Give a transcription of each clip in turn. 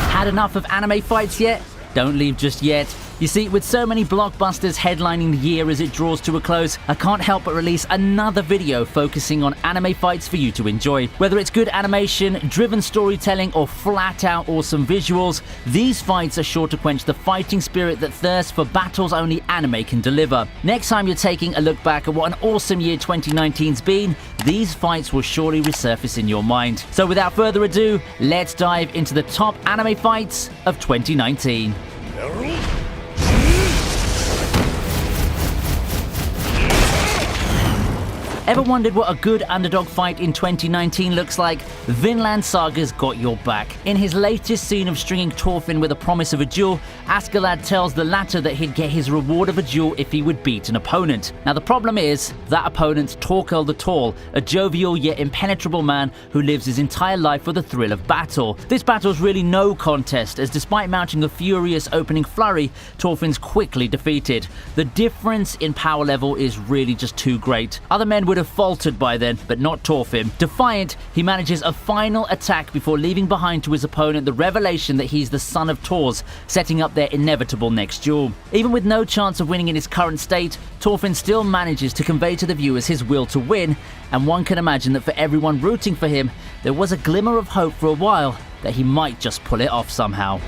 Had enough of anime fights yet? Don't leave just yet. You see, with so many blockbusters headlining the year as it draws to a close, I can't help but release another video focusing on anime fights for you to enjoy. Whether it's good animation, driven storytelling, or flat out awesome visuals, these fights are sure to quench the fighting spirit that thirsts for battles only anime can deliver. Next time you're taking a look back at what an awesome year 2019's been, these fights will surely resurface in your mind. So without further ado, let's dive into the top anime fights of 2019. Ever wondered what a good underdog fight in 2019 looks like? Vinland Saga's got your back. In his latest scene of stringing Thorfinn with a promise of a duel, Askeladd tells the latter that he'd get his reward of a duel if he would beat an opponent. Now the problem is, that opponent's Thorkell the Tall, a jovial yet impenetrable man who lives his entire life for the thrill of battle. This battle's really no contest, as despite mounting a furious opening flurry, Thorfinn's quickly defeated. The difference in power level is really just too great. Other men would have faltered by then, but not Thorfinn. Defiant, he manages a final attack before leaving behind to his opponent the revelation that he's the son of Thors, setting up their inevitable next duel. Even with no chance of winning in his current state, Thorfinn still manages to convey to the viewers his will to win, and one can imagine that for everyone rooting for him, there was a glimmer of hope for a while that he might just pull it off somehow.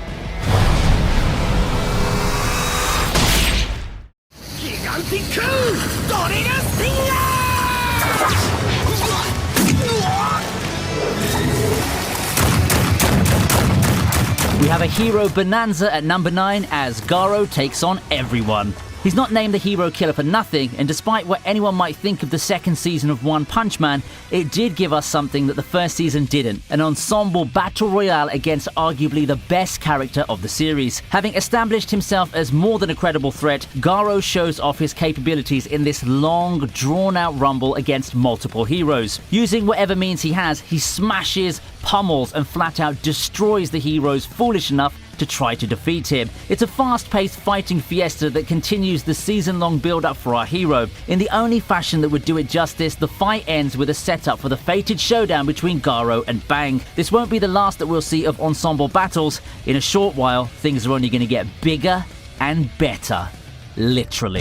We have a hero bonanza at number 9 as Garo takes on everyone. He's not named the hero killer for nothing, and despite what anyone might think of the second season of One Punch Man, it did give us something that the first season didn't: an ensemble battle royale against arguably the best character of the series. Having established himself as more than a credible threat, Garo shows off his capabilities in this long, drawn-out rumble against multiple heroes. Using whatever means he has, he smashes, pummels, and flat-out destroys the heroes foolish enough to try to defeat him. It's a fast-paced fighting fiesta that continues the season-long build-up for our hero. In the only fashion that would do it justice, the fight ends with a setup for the fated showdown between Garo and Bang. This won't be the last that we'll see of ensemble battles. In a short while, things are only going to get bigger and better. Literally.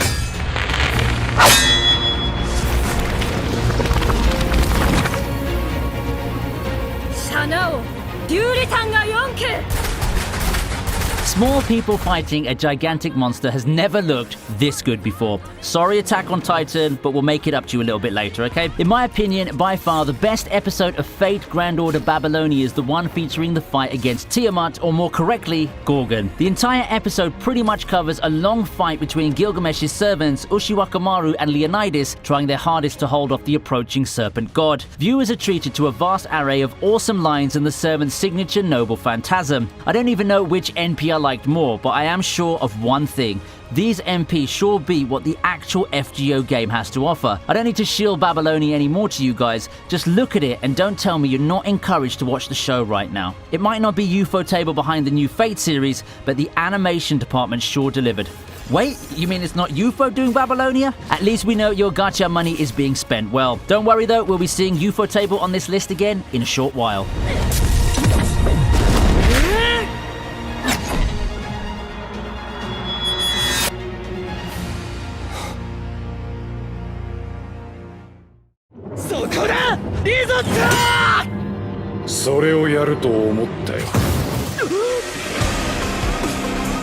Small people fighting a gigantic monster has never looked this good before. Sorry, Attack on Titan, but we'll make it up to you a little bit later, okay? In my opinion, by far the best episode of Fate Grand Order Babylonia is the one featuring the fight against Tiamat, or more correctly, Gorgon. The entire episode pretty much covers a long fight between Gilgamesh's servants Ushiwakamaru and Leonidas, trying their hardest to hold off the approaching serpent god. Viewers are treated to a vast array of awesome lines and the servant's signature noble phantasm. I don't even know which NP I liked more, but I am sure of one thing: these MPs sure beat what the actual FGO game has to offer. I don't need to shield Babylonia anymore to you guys. Just look at it and don't tell me you're not encouraged to watch the show right now. It might not be Ufotable behind the new Fate series, but the animation department sure delivered. Wait, you mean it's not UFO doing Babylonia? At least we know your gacha money is being spent well. Don't worry though, we'll be seeing Ufotable on this list again in a short while.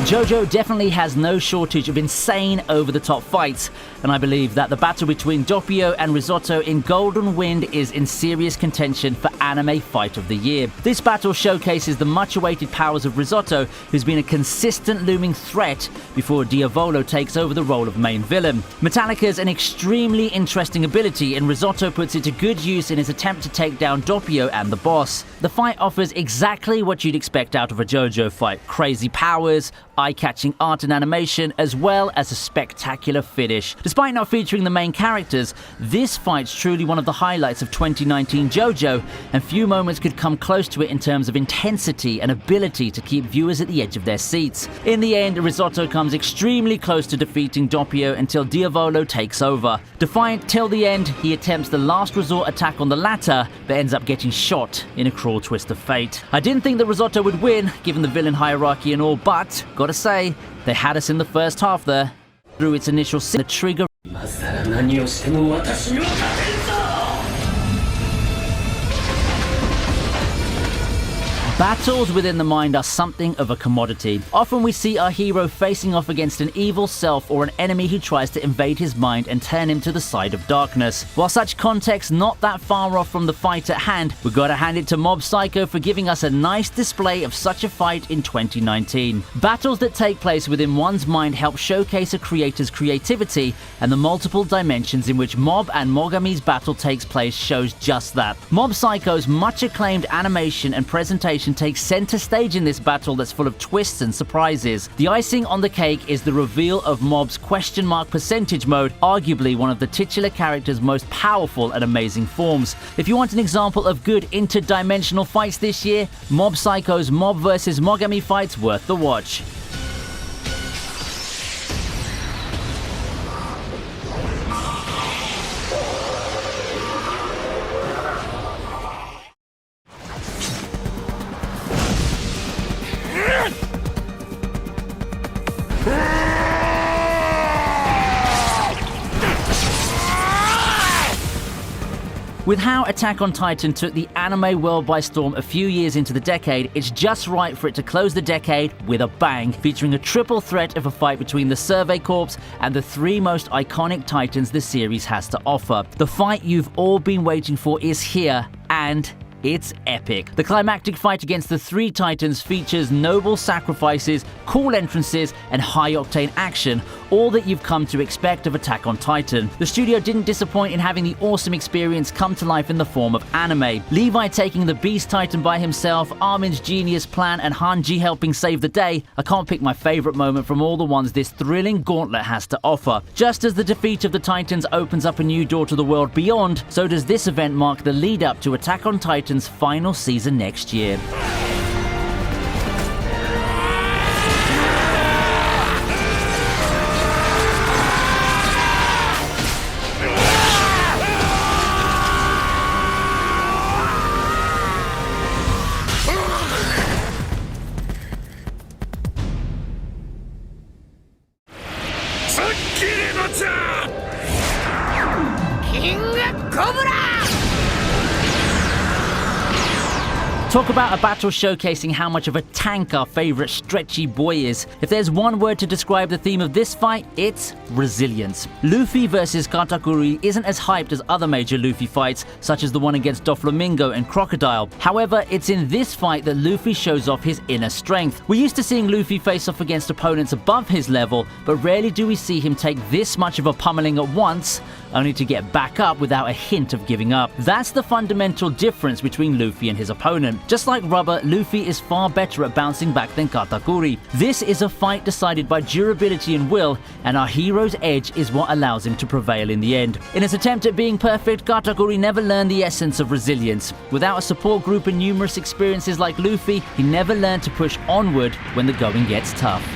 JoJo definitely has no shortage of insane over-the-top fights, and I believe that the battle between Doppio and Risotto in Golden Wind is in serious contention for Anime Fight of the Year. This battle showcases the much-awaited powers of Risotto, who's been a consistent looming threat before Diavolo takes over the role of main villain. Metallica's an extremely interesting ability, and Risotto puts it to good use in his attempt to take down Doppio and the boss. The fight offers exactly what you'd expect out of a JoJo fight: crazy powers, eye-catching art and animation, as well as a spectacular finish. Despite not featuring the main characters, this fight's truly one of the highlights of 2019 JoJo, and few moments could come close to it in terms of intensity and ability to keep viewers at the edge of their seats. In the end, Risotto comes extremely close to defeating Doppio until Diavolo takes over. Defiant till the end, he attempts the last resort attack on the latter, but ends up getting shot in a cruel twist of fate. I didn't think that Risotto would win, given the villain hierarchy and all, but gotta say, they had us in the first half there. Through its initial the trigger. Battles within the mind are something of a commodity. Often we see our hero facing off against an evil self or an enemy who tries to invade his mind and turn him to the side of darkness. While such context not that far off from the fight at hand, we gotta hand it to Mob Psycho for giving us a nice display of such a fight in 2019. Battles that take place within one's mind help showcase a creator's creativity, and the multiple dimensions in which Mob and Mogami's battle takes place shows just that. Mob Psycho's much acclaimed animation and presentation takes center stage in this battle that's full of twists and surprises. The icing on the cake is the reveal of Mob's question mark percentage mode, arguably one of the titular character's most powerful and amazing forms. If you want an example of good interdimensional fights this year, Mob Psycho's Mob vs Mogami fight's worth the watch. With how Attack on Titan took the anime world by storm a few years into the decade, it's just right for it to close the decade with a bang, featuring a triple threat of a fight between the Survey Corps and the three most iconic titans the series has to offer. The fight you've all been waiting for is here, and it's epic. The climactic fight against the three titans features noble sacrifices, cool entrances, and high-octane action, all that you've come to expect of Attack on Titan. The studio didn't disappoint in having the awesome experience come to life in the form of anime. Levi taking the Beast Titan by himself, Armin's genius plan, and Hanji helping save the day. I can't pick my favorite moment from all the ones this thrilling gauntlet has to offer. Just as the defeat of the Titans opens up a new door to the world beyond, so does this event mark the lead-up to Attack on Titan's final season next year. Talk about a battle showcasing how much of a tank our favorite stretchy boy is. If there's one word to describe the theme of this fight, it's resilience. Luffy versus Katakuri isn't as hyped as other major Luffy fights, such as the one against Doflamingo and Crocodile. However, it's in this fight that Luffy shows off his inner strength. We're used to seeing Luffy face off against opponents above his level, but rarely do we see him take this much of a pummeling at once, only to get back up without a hint of giving up. That's the fundamental difference between Luffy and his opponent. Just like Rubber, Luffy is far better at bouncing back than Katakuri. This is a fight decided by durability and will, and our hero's edge is what allows him to prevail in the end. In his attempt at being perfect, Katakuri never learned the essence of resilience. Without a support group and numerous experiences like Luffy, he never learned to push onward when the going gets tough.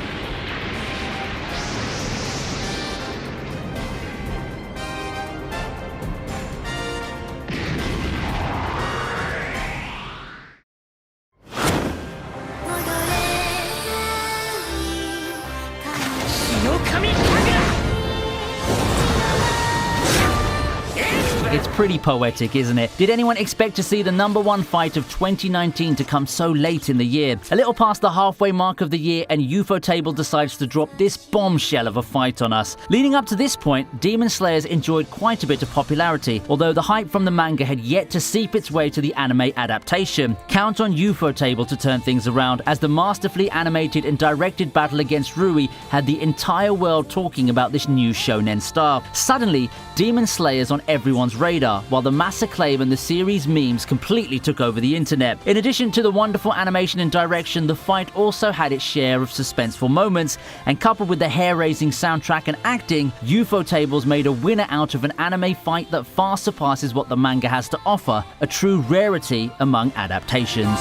It's pretty poetic, isn't it? Did anyone expect to see the #1 fight of 2019 to come so late in the year? A little past the halfway mark of the year, and Ufotable decides to drop this bombshell of a fight on us. Leading up to this point, Demon Slayers enjoyed quite a bit of popularity, although the hype from the manga had yet to seep its way to the anime adaptation. Count on Ufotable to turn things around, as the masterfully animated and directed battle against Rui had the entire world talking about this new shonen star. Suddenly, Demon Slayers on everyone's radar. radar, while the mass acclaim and the series memes completely took over the internet. In addition to the wonderful animation and direction, the fight also had its share of suspenseful moments, and coupled with the hair-raising soundtrack and acting, Ufotable made a winner out of an anime fight that far surpasses what the manga has to offer, a true rarity among adaptations.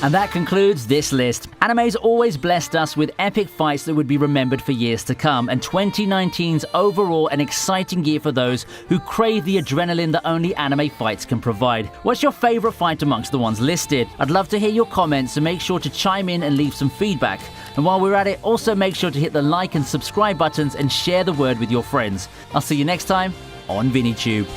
And that concludes this list. Anime's always blessed us with epic fights that would be remembered for years to come, and 2019's overall an exciting year for those who crave the adrenaline that only anime fights can provide. What's your favorite fight amongst the ones listed? I'd love to hear your comments, so make sure to chime in and leave some feedback. And while we're at it, also make sure to hit the like and subscribe buttons and share the word with your friends. I'll see you next time on ViniiTube.